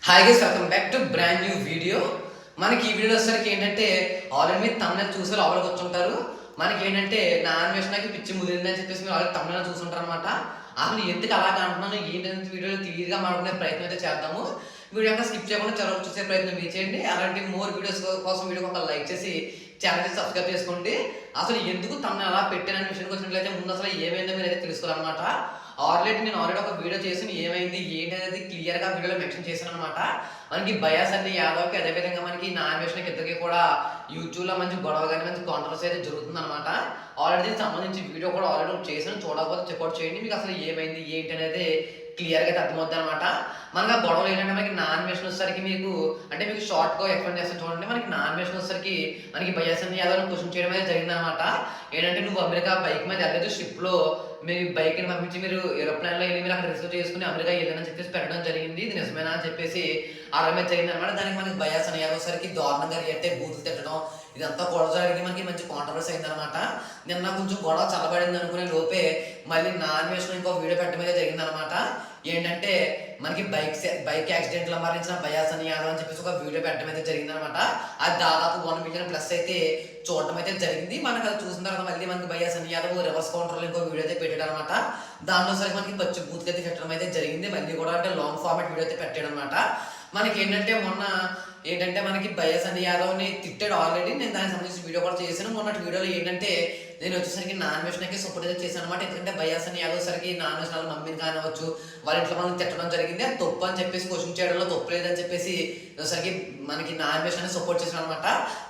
Hi guys, welcome back to brand new video. మనకి ఈ video వచ్చేసరికి ఏంటంటే ఆల్రెడీ మీరు తమిళ చూసి లోపలికి వచ్చుంటారు. మనకి ఏంటంటే నా అన్వేషణకి పిచ్చి ముదిరిందని చెప్పేసి మీరు ఆల్రెడీ తమిళ చూసుంటారు అనమాట. అసలు ఎందుకు అలాగ అంటున్నాను ఏంటంటే వీడియోలో క్లియర్గా మాట్లాడుకునే ప్రయత్నం అయితే చేద్దాము. వీడియో అంతా స్కిప్ చేయకుండా చదవ చూసే ప్రయత్నం మీరు చేయండి. అలాంటి మోర్ వీడియోస్ కోసం వీడియోకి ఒక లైక్ చేసి ఛానల్ సబ్స్క్రైబ్ చేసుకోండి. అసలు ఎందుకు తమిళ అలా పెట్టానని విషయానికి వచ్చినట్లయితే ముందు అసలు ఏమైందో మీరు అయితే తెలుసుకోవాలన్నమాట. నేను ఆల్రెడీ ఒక వీడియో చేసి ఏమైంది ఏంటి అనేది క్లియర్గా వీడియోలో మెన్షన్ చేశాను అనమాట. మనకి బయాస్ అన్ని యాదవ్కి అదేవిధంగా మనకి నా అన్వేషణకి ఇద్దరికి కూడా యూట్యూబ్లో మంచి గొడవ కానీ మంచి కాంట్రవర్సీ అయితే జరుగుతుంది అనమాట. ఆల్రెడీ దీనికి సంబంధించి వీడియో కూడా ఆల్రెడీ చేశాను, చూడకపోతే చెక్అవుట్ చేయండి. మీకు అసలు ఏమైంది ఏంటి అనేది క్లియర్గా అయితే అర్థమవుతుంది అనమాట. మనకి ఆ గొడవలు ఏంటంటే మనకి నా అన్వేషణ వచ్చేసరికి మీకు షార్ట్గా ఎక్స్ప్లెయిన్ చేస్తాను చూడండి. మనకి నా అన్వేషణ వచ్చేసరికి మనకి బయాస్ అన్ని యాదవ్ క్వశ్చన్ చేయడం అయితే జరిగిందనమాట. ఏంటంటే నువ్వు అమెరికా బైక్ మీద వెళ్ళలేదు, షిప్లో మీ బైక్ని పంపించి మీరు ఏరోప్లేన్లో వెళ్ళి మీరు అక్కడ రిసీవ్ చేసుకుని అమెరికా వెళ్ళని చెప్పేసి పెట్టడం జరిగింది. ఇది నిజమేనా అని చెప్పేసి అరవై జరిగింది అనమాట. దానికి మనకి బయాస్ అని యాదవ్సరికి దారుణంగా రియాక్ట్ అయ్యి బూతులు తిట్టడం ఇదంతా గొడవ జరిగి మనకి మంచి కాంట్రవర్సీ అయిందనమాట. నిన్న కొంచెం గొడవ చల్లబడింది అనుకునే లోపే మళ్ళీ నా అన్వేషణ ఇంకో వీడియో పెట్టడం అయితే జరిగిందనమాట. ఏంటంటే మనకి బైక్ యాక్సిడెంట్లో మరణించిన బయాస్ అని యాదవ్ అని చెప్పేసి ఒక వీడియో పెట్టడం అయితే జరిగిందనమాట. అది దాదాపు 1 మిలియన్ ప్లస్ అయితే చూడటం అయితే జరిగింది. మనకు అది చూసిన తర్వాత మళ్ళీ మనకి బయాస్ అని యాదవ్ రివర్స్ కౌంటర్లో ఇంకో వీడియో అయితే పెట్టాడు అనమాట. దాంట్లో సరే మనకి పచ్చి బూత్కి అయితే పెట్టడం అయితే జరిగింది. మళ్ళీ కూడా అంటే లాంగ్ ఫార్మాట్ వీడియో అయితే పెట్టాడు అనమాట. మనకి ఏంటంటే మనకి బయాస్ అని యాదవ్ని తిట్టాడు ఆల్రెడీ. నేను దానికి సంబంధించిన వీడియో కూడా చేశాను. మొన్నటి వీడియోలో ఏంటంటే నేను వచ్చేసరికి నా అన్వేషణకి సపోర్ట్ అయితే చేశాను అనమాట. ఎందుకంటే బయాస్ అని యాదవ్ సరికి నా అన్వేషణ వాళ్ళ మమ్మీని కానివచ్చు వాళ్ళ ఇంట్లో మనం తిట్టడం జరిగింది. అది తప్పు అని చెప్పేసి క్వశ్చన్ చేయడంలో తప్పు లేదని చెప్పేసి సరికి మనకి నా అన్వేషణ సపోర్ట్ చేశాను అనమాట.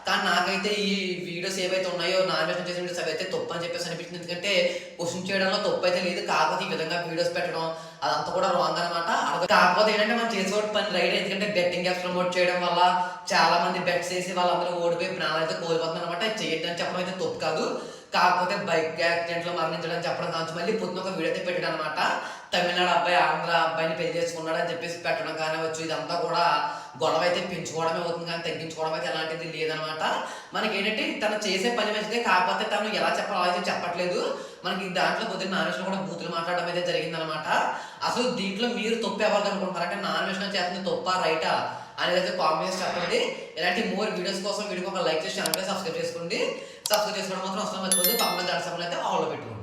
కానీ నాకైతే ఈ వీడియోస్ ఏవైతే ఉన్నాయో నా అన్వేషణ చేసిన వీడియోస్ అవైతే తప్పు అని చెప్పేసి అనిపించింది. ఎందుకంటే క్వశ్చన్ చేయడంలో తప్పు అయితే లేదు, కాకపోతే ఈ విధంగా వీడియోస్ పెట్టడం అదంతా కూడా రాంగ్ అనమాట. కాకపోతే ఏంటంటే మనం చేసే పని రైట్. ఎందుకంటే బెట్టింగ్ యాప్స్ ప్రమోట్ చేయడం వల్ల చాలా మంది బెట్స్ వేసి వాళ్ళందరూ ఓడిపోయి ప్రాణాలు అయితే కోల్పోతున్నారు అనమాట. చేయొద్దని చెప్పడం అయితే తప్పు కాదు. కాకపోతే బైక్ యాక్సిడెంట్లో మరణించడం చెప్పడం కావచ్చు మళ్ళీ పొద్దున ఒక వీడియో అయితే పెట్టాడు అనమాట. తమిళనాడు అబ్బాయి ఆంధ్ర అబ్బాయిని పెళ్లి చేసుకున్నాడు అని చెప్పేసి పెట్టడం కానివచ్చు. ఇదంతా కూడా గొడవ అయితే పెంచుకోవడమే అవుతుంది కానీ తగ్గించుకోవడం అయితే ఎలాంటిది లేదనమాట. మనకి ఏంటంటే తను చేసే పని మంచిదే, కాకపోతే తను ఎలా చెప్పాలో అయితే చెప్పట్లేదు. మనకి దాంట్లో పొద్దున్న నాన్వేషణ కూడా బూతులు మాట్లాడడం అయితే జరిగిందనమాట. అసలు దీంట్లో మీరు తప్పు ఎవరు అనుకుంటున్నారంటే నాన్వేషణ చేస్తుంది తప్ప రైటా అనేది అయితే కామెంట్స్ చెప్పండి. ఇలాంటి మోర్ వీడియోస్ కోసం వీడియోకి ఒక లైక్ చేసి ఛానల్ సబ్స్క్రైబ్ చేసుకోండి. సబ్స్క్రైబ్ చేసుకోవడం మాత్రం అవసరం అయిపోతుంది. పక్కన గంట సమయంలో అయితే ఆన్లో పెట్టుకోండి.